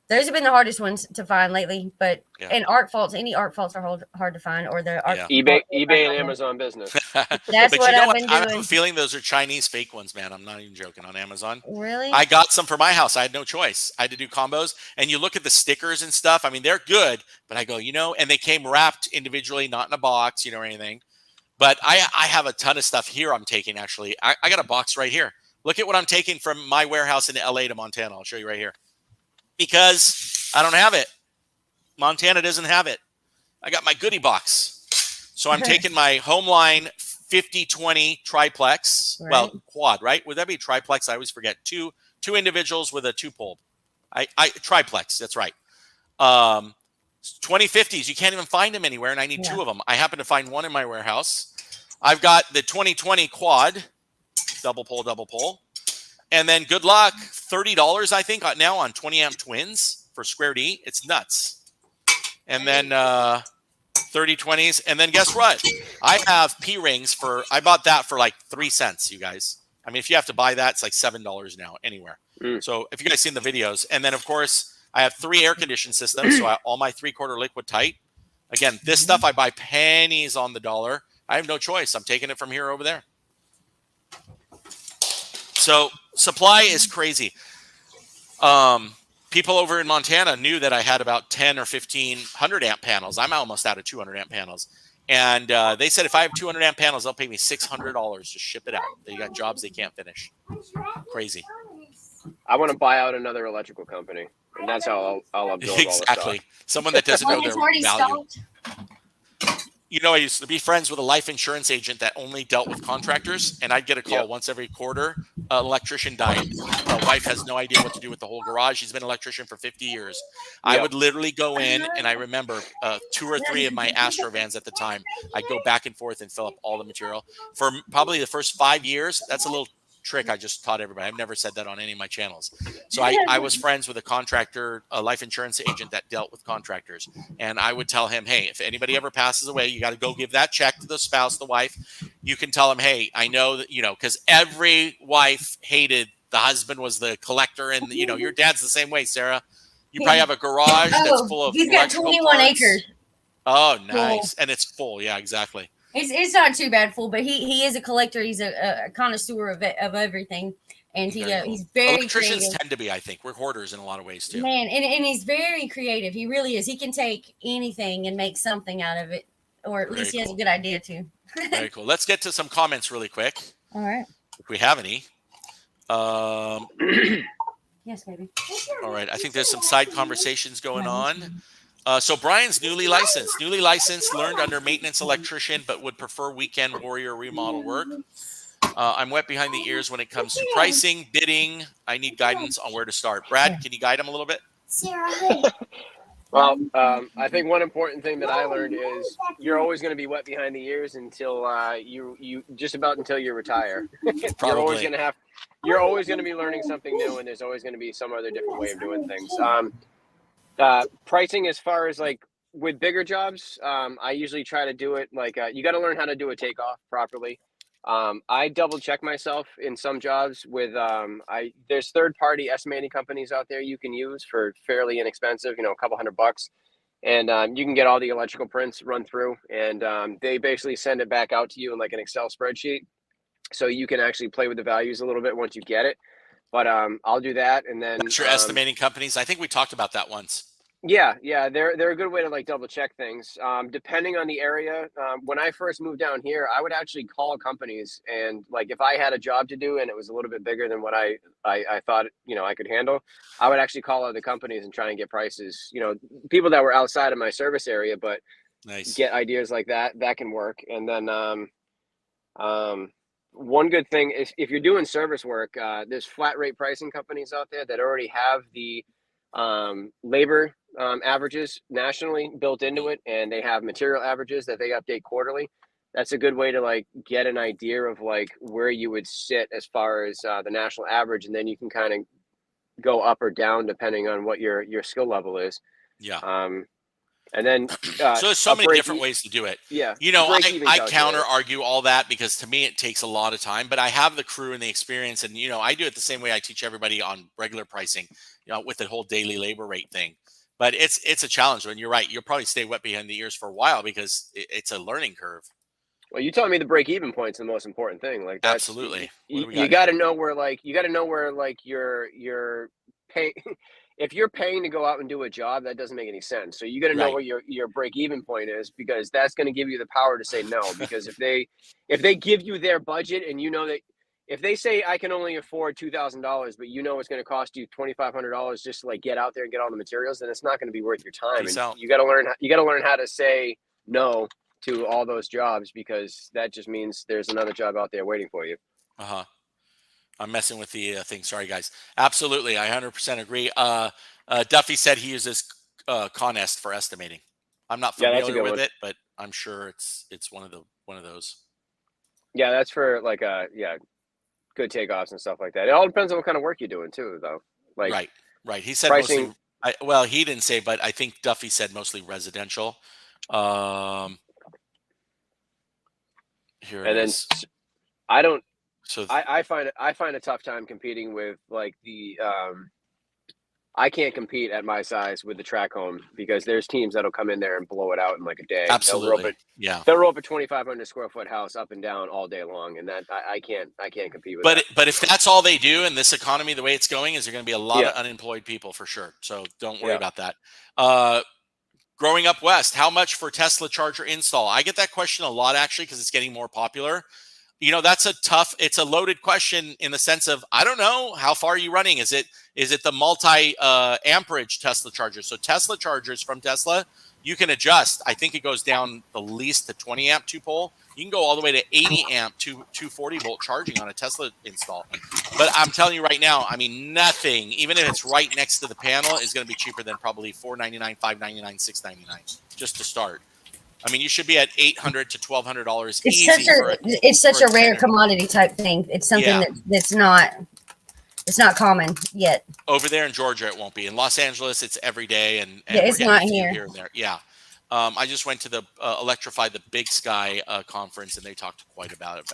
those have been the hardest ones to find lately. But Yeah. and art faults, any art faults are hard to find, or the art eBay faults and Amazon business. That's But what you know I've been I have doing. a feeling those are Chinese fake ones, man. I'm not even joking, on Amazon. Really? I got some for my house. I had no choice. I had to do combos. And you look at the stickers and stuff. I mean, they're good, but I go, you know, and they came wrapped individually, not in a box, you know, or anything. But I have a ton of stuff here I'm taking, actually. I got a box right here. Look at what I'm taking from my warehouse in LA to Montana. I'll show you right here. Because I don't have it. Montana doesn't have it. I got my goodie box. So I'm taking my Homeline 5020 triplex. Right. Well, quad, right? Would that be triplex? I always forget. Two individuals with a 2-pole. I triplex, that's right. 2050s, you can't even find them anywhere, and I need 2 of them. I happen to find one in my warehouse. I've got the 2020 quad, double pole. And then good luck, $30, I think, now on 20 amp twins for Square D. It's nuts. And then 3020s. And then guess what? I have P-rings I bought that for like 3 cents, you guys. I mean, if you have to buy that, it's like $7 now anywhere. So if you guys seen the videos. And then, of course, I have 3 air conditioning systems. So all my 3/4 liquid tight. Again, this stuff I buy pennies on the dollar. I have no choice. I'm taking it from here over there. So supply is crazy. People over in Montana knew that I had about 10 or 1500 amp panels. I'm almost out of 200 amp panels. And they said if I have 200 amp panels, they'll pay me $600 to ship it out. They got jobs they can't finish. Crazy. I want to buy out another electrical company. And that's how I'll absorb all Exactly. the stuff. Someone that doesn't know It's their already value. stopped. You know, I used to be friends with a life insurance agent that only dealt with contractors, and I'd get a call once every quarter. An electrician died. My wife has no idea what to do with the whole garage. She's been an electrician for 50 years. I would literally go in, and I remember 2 or 3 of my Astro vans at the time. I'd go back and forth and fill up all the material. For probably the first 5 years, that's a little trick I just taught everybody. I've never said that on any of my channels. So I was friends with a contractor, a life insurance agent that dealt with contractors. And I would tell him, hey, if anybody ever passes away, you got to go give that check to the spouse, the wife. You can tell them, hey, I know that, you know, because every wife hated the husband was the collector. And, you know, your dad's the same way, Sarah. You probably have a garage that's full of he's got 21 parts. acres. Oh, nice. And it's full. Yeah, exactly. It's not too bad full, but he is a collector. He's a connoisseur of everything, and he's very Electricians creative. tend to be, I think. We're hoarders in a lot of ways too. Man, and he's very creative. He really is. He can take anything and make something out of it. or at least Very he has cool. a good idea too. Very cool. Let's get to some comments really quick, All right. if we have any. Yes, baby. All right. I think there's some side conversations going on. So Brian's newly licensed. Newly licensed, learned under maintenance electrician, but would prefer weekend warrior remodel work. I'm wet behind the ears when it comes to pricing, bidding. I need guidance on where to start. Brad, can you guide him a little bit? Well, I think one important thing that I learned is you're always going to be wet behind the ears until you just about until you retire. Probably. You're always going to be learning something new, and there's always going to be some other different way of doing things. Pricing, as far as like with bigger jobs, I usually try to do it like you got to learn how to do a takeoff properly. I double check myself in some jobs with there's third party estimating companies out there you can use for fairly inexpensive, a couple $100, and you can get all the electrical prints run through, and they basically send it back out to you in like an Excel spreadsheet, so you can actually play with the values a little bit once you get it. But I'll do that, and then That's your estimating companies. I think we talked about that once. Yeah, they're a good way to like double check things. Depending on the area, when I first moved down here, I would actually call companies, and like if I had a job to do and it was a little bit bigger than what I thought I could handle, I would actually call other companies and try and get prices. People that were outside of my service area, but Nice. get ideas like that can work. And then one good thing is if you're doing service work, there's flat rate pricing companies out there that already have the labor averages nationally built into it, and they have material averages that they update quarterly. That's a good way to like get an idea of like where you would sit as far as the national average, and then you can kind of go up or down depending on what your skill level is. Yeah. And then so there's so many different ways to do it. Yeah. I counter argue all that because to me it takes a lot of time, but I have the crew and the experience, and I do it the same way I teach everybody on regular pricing, with the whole daily labor rate thing. But it's a challenge. When you're right, you'll probably stay wet behind the ears for a while because it's a learning curve. Well, you telling me the break-even point's the most important thing. Like that's, absolutely, you got to know where you're paying. If you're paying to go out and do a job, that doesn't make any sense. So you got to know where your break-even point is, because that's going to give you the power to say no. Because if they give you their budget, and that if they say I can only afford $2,000, but it's going to cost you $2,500 just to like get out there and get all the materials, then it's not going to be worth your time. Peace and out. You got to learn how to say no to all those jobs, because that just means there's another job out there waiting for you. I'm messing with the thing. Sorry, guys. Absolutely. I 100% agree. Duffy said he uses Conest for estimating. I'm not familiar with it, but I'm sure it's one of those. Yeah, that's for like good takeoffs and stuff like that. It all depends on what kind of work you're doing too, though. Like right. He said pricing, mostly. He didn't say, but I think Duffy said mostly residential. Here it is. I don't. So I find a tough time competing with like the. I can't compete at my size with the track home, because there's teams that'll come in there and blow it out in like a day. Absolutely. They'll roll up a 2,500 square foot house up and down all day long, and that I can't compete with. But if that's all they do in this economy, the way it's going, is there going to be a lot of unemployed people for sure. So don't worry about that. Growing up west, how much for Tesla charger install? I get that question a lot, actually, because it's getting more popular. That's it's a loaded question in the sense of, I don't know, how far are you running? Is it the multi amperage Tesla charger? So Tesla chargers from Tesla, you can adjust. I think it goes down the least to 20 amp 2-pole. You can go all the way to 80 amp 240 volt charging on a Tesla install. But I'm telling you right now, I mean, nothing, even if it's right next to the panel, is going to be cheaper than probably $499, $599, $699 just to start. I mean, you should be at $800 to $1,200 easy. It's such a rare commodity type thing. It's something that's not common yet. Over there in Georgia, it won't be. In Los Angeles, it's every day, and it's not here and there. Yeah, I just went to the Electrify the Big Sky conference, and they talked quite about it.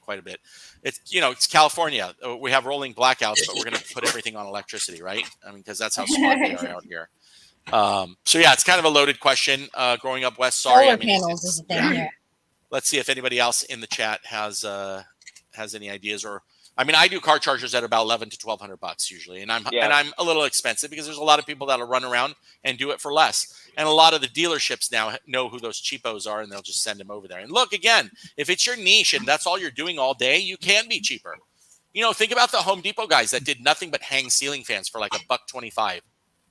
Quite a bit. It's California. We have rolling blackouts, but we're going to put everything on electricity, right? I mean, because that's how smart they are out here. It's kind of a loaded question. Growing up west, sorry. Solar panels is a thing here. Let's see if anybody else in the chat has any ideas, or I mean, I do car chargers at about 11 to 1,200 bucks usually, and I'm a little expensive because there's a lot of people that'll run around and do it for less. And a lot of the dealerships now know who those cheapos are, and they'll just send them over there. And look, again, if it's your niche and that's all you're doing all day, you can be cheaper. You know, think about the Home Depot guys that did nothing but hang ceiling fans for like $1.25,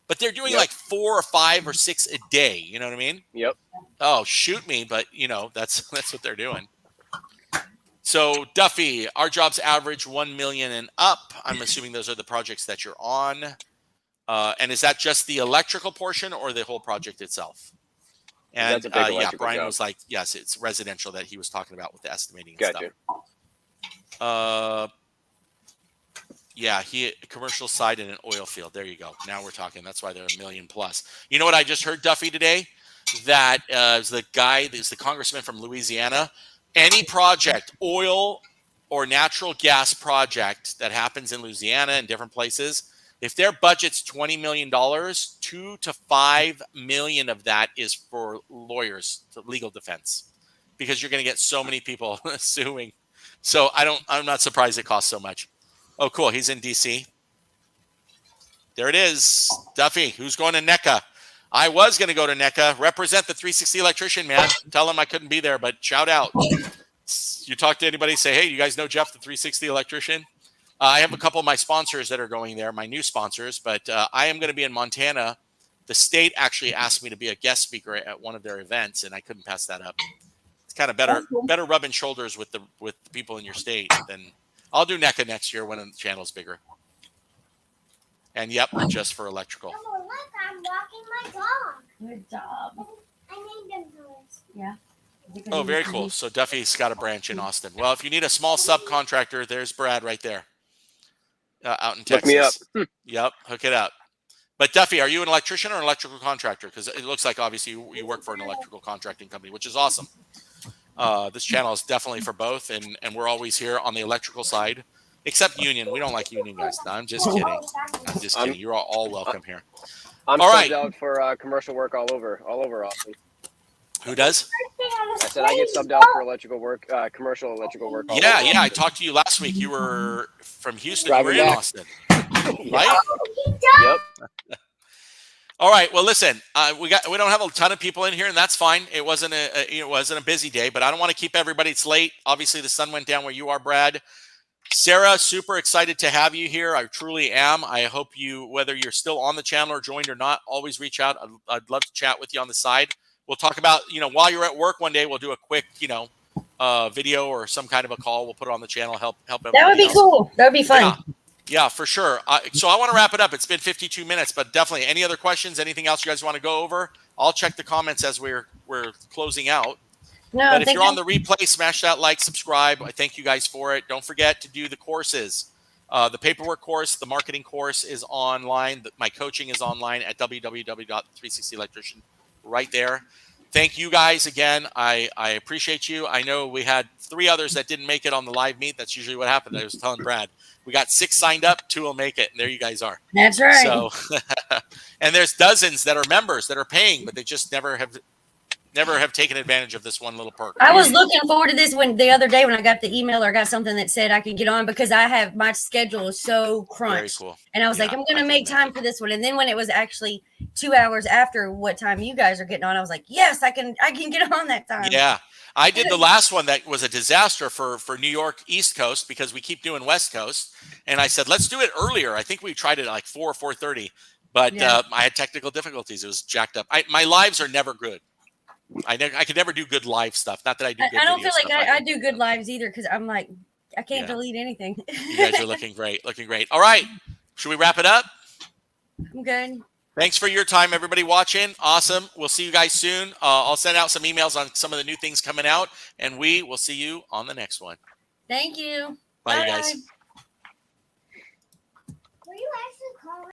but they're doing like 4 or 5 or 6 a day. You know what I mean? Yep. Oh, shoot me, but you know that's what they're doing. So Duffy, our jobs average 1 million and up. I'm assuming those are the projects that you're on. And is that just the electrical portion or the whole project itself? And yeah, Brian was like, yes, it's residential that he was talking about with the estimating and stuff. Yeah, commercial side in an oil field. There you go. Now we're talking. That's why they're $1 million plus. You know what I just heard, Duffy, today? That is the guy, is the congressman from Louisiana. Any project, oil or natural gas project that happens in Louisiana and different places, if their budget's $20 million, $2 to $5 million of that is for lawyers, legal defense, because you're going to get so many people suing. So I'm not surprised it costs so much. Oh, cool. He's in DC. There it is. Duffy, who's going to NECA? I was going to go to NECA. Represent the 360 Electrician, man. Tell him I couldn't be there, but shout out. You talk to anybody, say, hey, you guys know Jeff, the 360 Electrician? I have a couple of my sponsors that are going there, my new sponsors, but I am going to be in Montana. The state actually asked me to be a guest speaker at one of their events, and I couldn't pass that up. It's kind of better rubbing shoulders with the people in your state. Than I'll do NECA next year when the channel's bigger. And yep, just for electrical. Oh, look, I'm walking my dog. Good job. I need them toys. Yeah. Oh, very cool. So Duffy's got a branch in Austin. Well, if you need a small subcontractor, there's Brad right there out in Texas. Look me up. Yep, hook it up. But Duffy, are you an electrician or an electrical contractor? Because it looks like obviously you work for an electrical contracting company, which is awesome. This channel is definitely for both, and we're always here on the electrical side, except union. We don't like union guys. No, I'm just kidding. I'm just kidding. You're all welcome here. I'm all subbed out for commercial work all over Austin. Who does? I said I get subbed out for electrical work, commercial electrical work. Yeah. I talked to you last week. You were from Houston. You were in Austin, right? Yep. All right. Well, listen, we don't have a ton of people in here, and that's fine. It wasn't a busy day, but I don't want to keep everybody. It's late. Obviously, the sun went down where you are, Brad. Sarah, super excited to have you here. I truly am. I hope you, whether you're still on the channel or joined or not, always reach out. I'd love to chat with you on the side. We'll talk about, while you're at work one day, we'll do a quick, video or some kind of a call. We'll put it on the channel, help everybody That would be cool. That would be fun. Yeah, for sure. So I want to wrap it up. It's been 52 minutes, but definitely any other questions, anything else you guys want to go over? I'll check the comments as we're closing out. No, but if you're on the replay, smash that like, subscribe. I thank you guys for it. Don't forget to do the courses. The paperwork course, the marketing course is online. My coaching is online at www.360electrician. Right there. Thank you guys again. I appreciate you. I know we had 3 others that didn't make it on the live meet. That's usually what happened. I was telling Brad, we got 6 signed up, 2 will make it, and there you guys are. That's right. So, and there's dozens that are members that are paying, but they just never have taken advantage of this one little perk. I was looking forward to this the other day when I got the email or got something that said I could get on, because my schedule is so crunched. Very cool. And I was like, I'm going to make time for this one. And then when it was actually 2 hours after what time you guys are getting on, I was like, yes, I can get on that time. Yeah. I did the last one that was a disaster for New York East Coast, because we keep doing West Coast. And I said, let's do it earlier. I think we tried it at like 4 or 4:30, but I had technical difficulties. It was jacked up. My lives are never good. I could never do good live stuff. Not that I do good I don't feel like stuff. I do good lives either, because I'm like, I can't delete anything. You guys are looking great. All right. Should we wrap it up? I'm good. Thanks for your time, everybody watching. Awesome. We'll see you guys soon. I'll send out some emails on some of the new things coming out, and we will see you on the next one. Thank you. Bye, you guys.